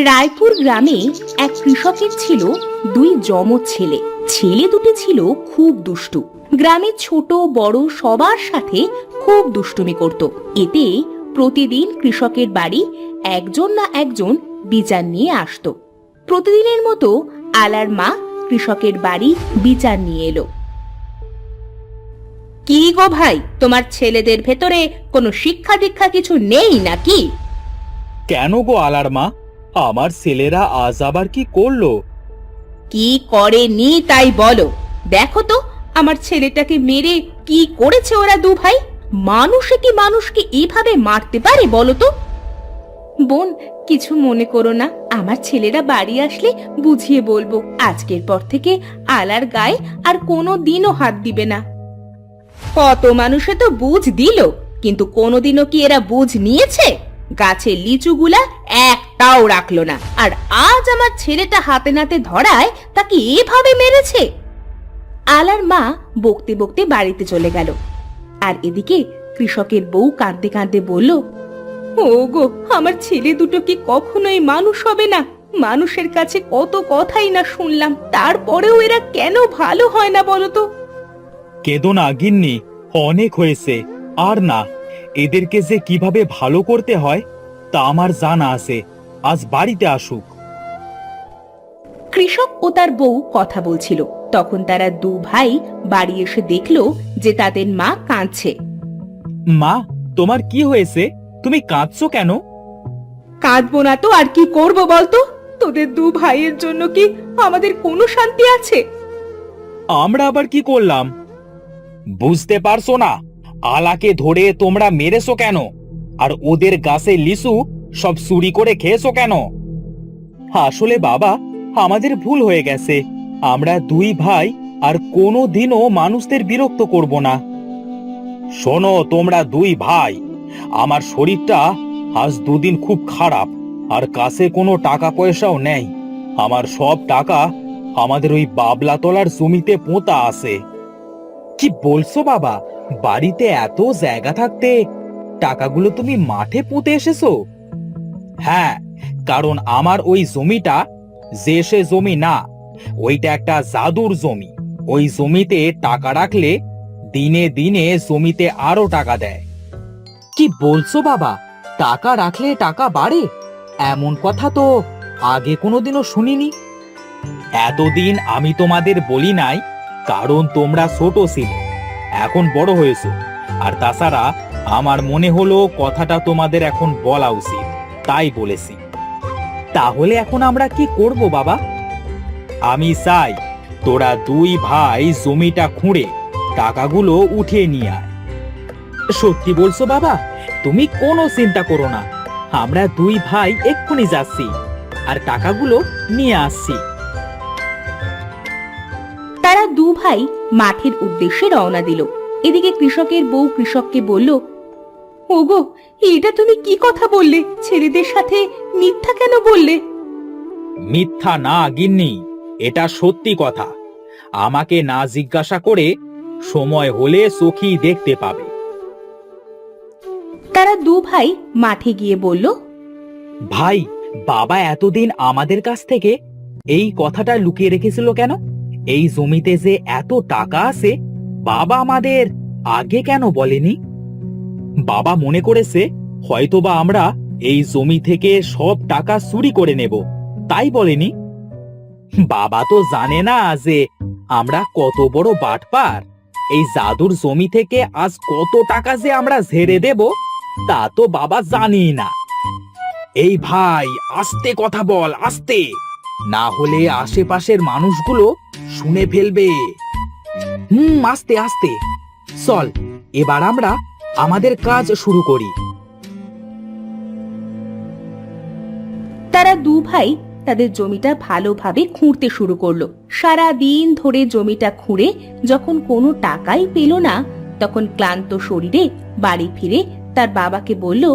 রায়পুর গ্রামে এক কৃষকের ছিল দুই যমজ ছেলে। ছেলে দুটি ছিল খুব দুষ্টু। গ্রামের ছোট বড় সবার সাথে খুব দুষ্টুমি করত। এতে প্রতিদিন কৃষকের বাড়ি একজন না একজন বিচার নিয়ে আসতো। প্রতিদিনের মতো আলার মা কৃষকের বাড়ি বিচার নিয়ে এলো। কি গো ভাই, তোমার ছেলেদের ভেতরে কোনো শিক্ষা দীক্ষা কিছু নেই নাকি? কেন গো আলার মা, আমার ছেলেরা আজ আবার কি করলো? কি করেনি তাই বলো। দেখো তো আমার ছেলেটাকে মেরে কি করেছে ওরা দু ভাই। মানুষে কি মানুষকে এইভাবে মারতে পারে বলো তো? বোন, কিছু মনে করো না, আমার ছেলেরা বাড়ি আসলে বুঝিয়ে বলবো। আজকের পর থেকে আলার গায়ে আর কোনো দিনও হাত দিবে না। কত মানুষে তো বুঝ দিল, কিন্তু কোনোদিনও কি এরা বুঝ নিয়েছে? গাছের লিচুগুলা একটাও রাখলো না, আর আজ আমার ছেলেটা হাতে নাতে ধরায় তাকে এভাবে মেরেছে। আলার মা বকতে বকতে বাড়িতে চলে গেল। আর এদিকে কৃষকের বউ কাঁদতে কাঁদতে বলল, ওগো, আমার ছেলে দুটো কি কখনোই মানুষ হবে না? মানুষের কাছে কত কথাই না শুনলাম, তারপরেও এরা কেন ভালো হয় না বলো তো? কেঁদো না গিন্নি, অনেক হয়েছে। আর না, এদেরকে যে কিভাবে ভালো করতে হয় তা আমার জানা আছে। আজ বাড়িতে আসুক। কৃষক ও তার বউ কথা বলছিল, তখন তারা দু ভাই বাড়ি এসে দেখলো যে তাদের মা কাঁদছে। মা, তোমার কি হয়েছে? তুমি কাঁদছো কেন? কাঁদবো না তো আর কি করবো বলতো? তোদের দু ভাইয়ের জন্য কি আমাদের কোনো শান্তি আছে? আমরা আবার কি করলাম? বুঝতে পারছো না? আলাকে ধরে তোমরা মেরেছো কেন? আর ওদের গাছে লিচু সব চুরি করে খেয়েছো কেন? আসলে বাবা, আমাদের ভুল হয়ে গেছে। আমরা দুই ভাই আর কোনো দিনও মানুষদের বিরক্ত করব না। শোনো তোমরা দুই ভাই, আমার শরীরটা আজ দুদিন খুব খারাপ, আর কাছে কোনো টাকা পয়সাও নেই। আমার সব টাকা আমাদের ওই বাবলাতলার জমিতে পোঁতা আছে। কি বলছো বাবা? বাড়িতে এত জায়গা থাকতে টাকাগুলো তুমি মাঠে পুঁতে এসেছো? হ্যাঁ, কারণ আমার ওই জমিটা যে সে জমি না, ওইটা একটা জাদুর জমি। ওই জমিতে টাকা রাখলে দিনে দিনে জমিতে আরো টাকা দেয়। কি বলছো বাবা? টাকা রাখলে টাকা বাড়ে? এমন কথা তো আগে কোনোদিনও শুনিনি। এতদিন আমি তোমাদের বলি নাই, কারণ তোমরা ছোট ছিলে। এখন বড় হয়েছো, আর তাছাড়া আমার মনে হলো কথাটা তোমাদের এখন বলা উচিত, তাই বলেছি। তাহলে এখন আমরা কি করব বাবা? আমি চাই তোরা দুই ভাই জমিটা খুঁড়ে টাকাগুলো উঠিয়ে নিয়ে আয়। সত্যি বলছো বাবা? তুমি কোনো চিন্তা করো না, আমরা দুই ভাই এক্ষুনি যাচ্ছি আর টাকাগুলো নিয়ে আসছি। তারা দু ভাই মাঠের উদ্দেশ্যে রওনা দিল। এদিকে কৃষকের বউ কৃষককে বলল, ওগো, এটা তুমি কি কথা বললে? ছেলেদের সাথে মিথ্যা কেন বললে? মিথ্যা না গিন্নি, এটা সত্যি কথা। আমাকে না জিজ্ঞাসা করে সময় হলে সখী দেখতে পাবে। তারা দু ভাই মাঠে গিয়ে বলল, ভাই, বাবা এতদিন আমাদের কাছ থেকে এই কথাটা লুকিয়ে রেখেছিল কেন? এই জমিতে যে এত টাকা আছে, বাবা আমাদের আগে কেন বলেনি? বাবা মনে করেছে হয়তোবা আমরা এই জমি থেকে সব টাকা চুরি করে নেব, তাই বলেনি। বাবা তো জানে না যে আমরা কত বড় বাটপার। এই জাদুর জমি থেকে আজ কত টাকা যে আমরা ঝেড়ে দেব তা তো বাবা জানি না। এই ভাই, আস্তে কথা বল, আস্তে, না হলে আশেপাশের মানুষগুলো শুনে ফেলবে। আস্তে আস্তে চল, এবার আমরা আমাদের কাজ শুরু করি। তারা দু ভাই তাদের জমিটা ভালোভাবে খুঁড়তে শুরু করলো। সারা দিন ধরে জমিটা খুঁড়ে যখন কোনো টাকাই পেল না, তখন ক্লান্ত শরীরে বাড়ি ফিরে তার বাবাকে বলল,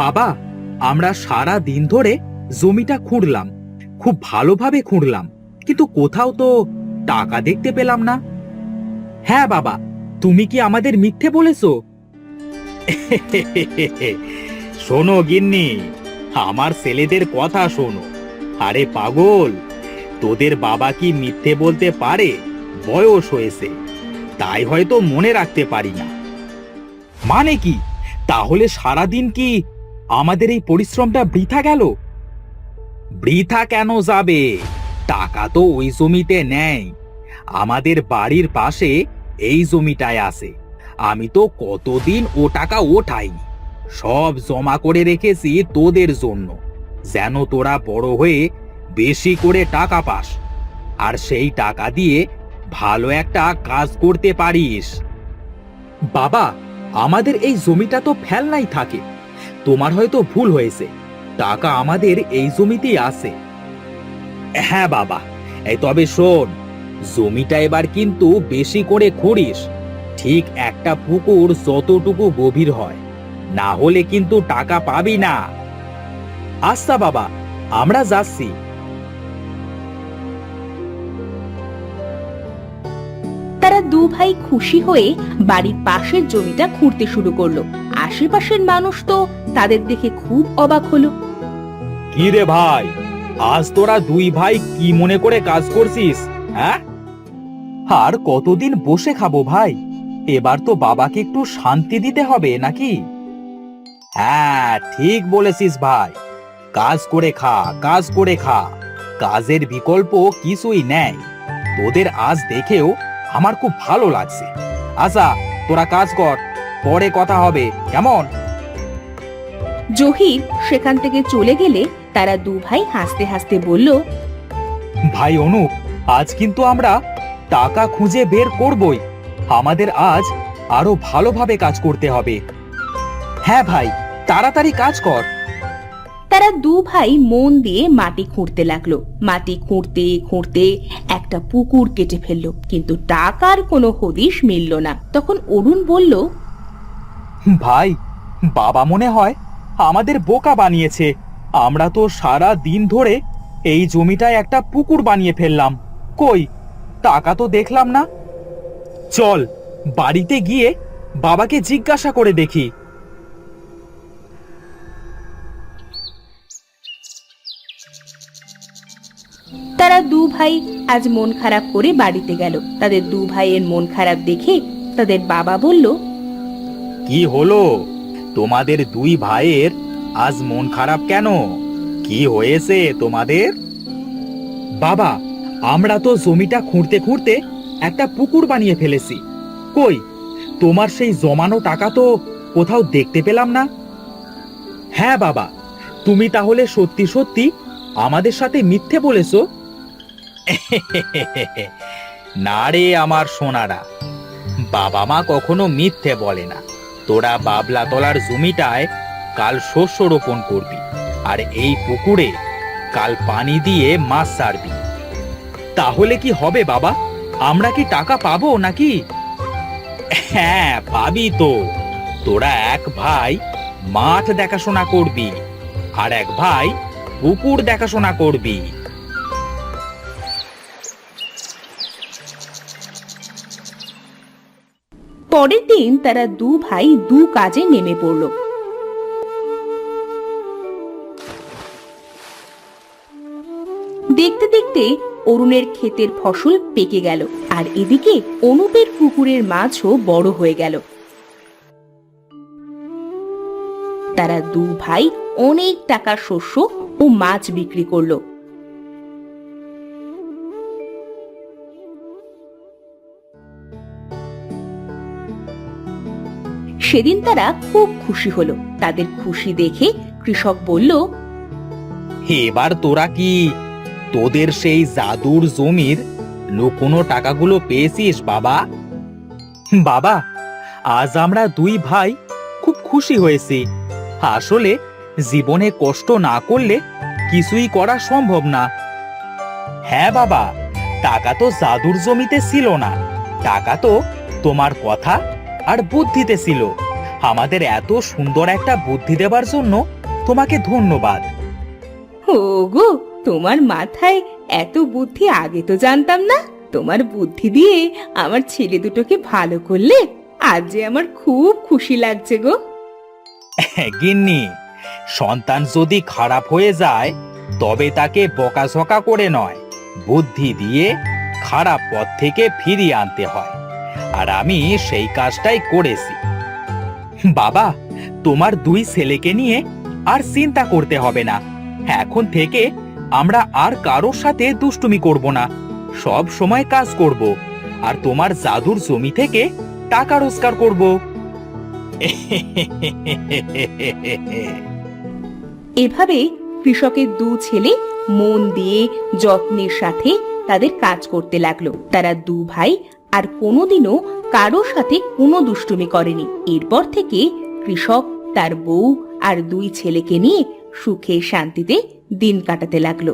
বাবা, আমরা সারা দিন ধরে জমিটা খুঁড়লাম, খুব ভালোভাবে খুঁড়লাম, কিন্তু কোথাও তো টাকা দেখতে পেলাম না। হ্যাঁ বাবা, তুমি কি আমাদের মিথ্যে বলেছো? শোনো গিন্নি, আমার ছেলেদের কথা শোনো। আরে পাগল, তোদের বাবা কি মিথ্যে বলতে পারে? বয়স হয়েছে, তাই হয়তো মনে রাখতে পারি না। মানে কি? তাহলে সারাদিন কি আমাদের এই পরিশ্রমটা বৃথা গেল? বৃথা কেন যাবে? টাকা তো ওই জমিতে নেই, আমাদের বাড়ির পাশে এই জমিটায় আছে। আমি তো কতদিন ও টাকা ওঠাইনি, সব জমা করে রেখেছি তোদের জন্য, যেন তোরা বড় হয়ে বেশি করে টাকা পাস, আর সেই টাকা দিয়ে ভালো একটা কাজ করতে পারিস। বাবা, আমাদের এই জমিটা তো ফেলনাই থাকে, তোমার হয়তো ভুল হয়েছে, টাকা আমাদের এই জমিতেই আছে। হ্যাঁ বাবা, এই তবে শোন, জমিটা এবার কিন্তু বেশি করে খুঁড়িস, ঠিক একটা পুকুর যতটুকু গভীর হয়, না হলে কিন্তু টাকা পাবি না। আচ্ছা বাবা, আমরা যাচ্ছি। তারা দু ভাই খুশি হয়ে বাড়ির পাশের জমিটা খুঁড়তে শুরু করলো। আশেপাশের মানুষ তো তাদের দেখে খুব অবাক হলো। কি রে ভাই, আজ তোরা দুই ভাই কি মনে করে কাজ করছিস? হ্যাঁ, আর কতদিন বসে খাবো ভাই? এবার তো বাবাকে একটু শান্তি দিতে হবে নাকি? হ্যাঁ, ঠিক বলেছিস ভাই, কাজ করে খা, কাজ করে খা, কাজের বিকল্প কিছুই নেই। তোদের আজ দেখেও আমার খুব ভালো লাগছে। আচ্ছা, তোরা কাজ কর, পরে কথা হবে, কেমন? জহির সেখান থেকে চলে গেলে তারা দু ভাই হাসতে হাসতে বলল, ভাই অনুপ, আজ কিন্তু আমরা টাকা খুঁজে বের করবই। আমাদের আজ আরো ভালোভাবে কাজ করতে হবে। হ্যাঁ ভাই, তাড়াতাড়ি কাজ কর। তারা দু ভাই মন দিয়ে মাটি খুঁড়তে লাগলো। মাটি খুঁড়তে খুঁড়তে একটা পুকুর কেটে ফেললো, কিন্তু টাকার কোনো হদিশ মিলল না। তখন অরুণ বলল, ভাই, বাবা মনে হয় আমাদের বোকা বানিয়েছে। আমরা তো সারা দিন ধরে এই জমিটায় একটা পুকুর বানিয়ে ফেললাম, কই টাকা তো দেখলাম না। চল বাড়িতে গিয়ে বাবাকে জিজ্ঞাসা করে দেখি। তারা দু ভাই আজ মন খারাপ করে বাড়িতে গেল। তাদের দু ভাইয়ের মন খারাপ দেখে তাদের বাবা বলল, কি হলো তোমাদের দুই ভাইয়ের আজ মন খারাপ কেন? কি হয়েছে তোমাদের? বাবা, আমরা তো জমিটা খুঁড়তে খুঁড়তে একটা পুকুর বানিয়ে ফেলেছি। কই তোমার সেই জমানো টাকা তো কোথাও দেখতে পেলাম না। হ্যাঁ বাবা, তুমি তাহলে সত্যি সত্যি আমাদের সাথে মিথ্যে বলেছো? না রে আমার সোনারা, বাবা মা কখনো মিথ্যে বলে না। তোরা বাবলা তলার জমিটায় কাল শস্য রোপণ করবি, আর এই পুকুরে কাল পানি দিয়ে মাছ ছাড়বি। তাহলে কি হবে বাবা? আমরা কি টাকা পাবো নাকি? হ্যাঁ, পাবি তো। তোরা এক ভাই মাঠ দেখাশোনা করবি, আর এক ভাই পুকুর দেখাশোনা করবি। পরের দিন তারা দু ভাই দু কাজে নেমে পড়ল। দেখতে দেখতে অরুণের ক্ষেতের ফসল পেকে গেল, আর এদিকে অনুপের পুকুরের মাছও বড় হয়ে গেল। তারা দু ভাই অনেক টাকার শস্য ও মাছ বিক্রি করলো। সেদিন তারা খুব খুশি হলো। তাদের খুশি দেখে কৃষক বলল, এবার তোরা কি তোদের সেই জাদুর জমির লুকোনো টাকাগুলো পেয়েছিস বাবা? বাবা, আজ আমরা দুই ভাই খুব খুশি হয়েছি। আসলে জীবনে কষ্ট না করলে কিছুই করা সম্ভব না। হ্যাঁ বাবা, টাকা তো জাদুর জমিতে ছিল না, টাকা তো তোমার কথা আর বুদ্ধিতে ছিল। আমাদের এত সুন্দর একটা বুদ্ধি দেবার জন্য তোমাকে ধন্যবাদ। ওগো, তোমার মাথায় এত বুদ্ধি আগে তো জানতাম না। তোমার বুদ্ধি দিয়ে আমার ছেলে দুটোকে ভালো করলে আজ যে আমার খুব খুশি লাগছে গো। গিন্নি, সন্তান যদি খারাপ হয়ে যায় তবে তাকে বকাঝকা করে নয়, বুদ্ধি দিয়ে খারাপ পথ থেকে ফিরিয়ে আনতে হয়। আর আমি সেই কাজটাই করেছি। বাবা, তোমার দুই ছেলেকে নিয়ে আর চিন্তা করতে হবে না। এখন থেকে আমরা আর কারোর সাথে দুষ্টুমি করব না, সব সময় কাজ করব আর তোমার জাদুর জমি থেকে টাকা রোজগার করব। এভাবে কৃষকের দু ছেলে মন দিয়ে যত্নের সাথে তাদের কাজ করতে লাগলো। তারা দু ভাই আর কোনোদিনও কারোর সাথে কোনো দুষ্টুমি করেনি। এরপর থেকে কৃষক তার বউ আর দুই ছেলেকে নিয়ে সুখে শান্তিতে দিন কাটাতে লাগলো।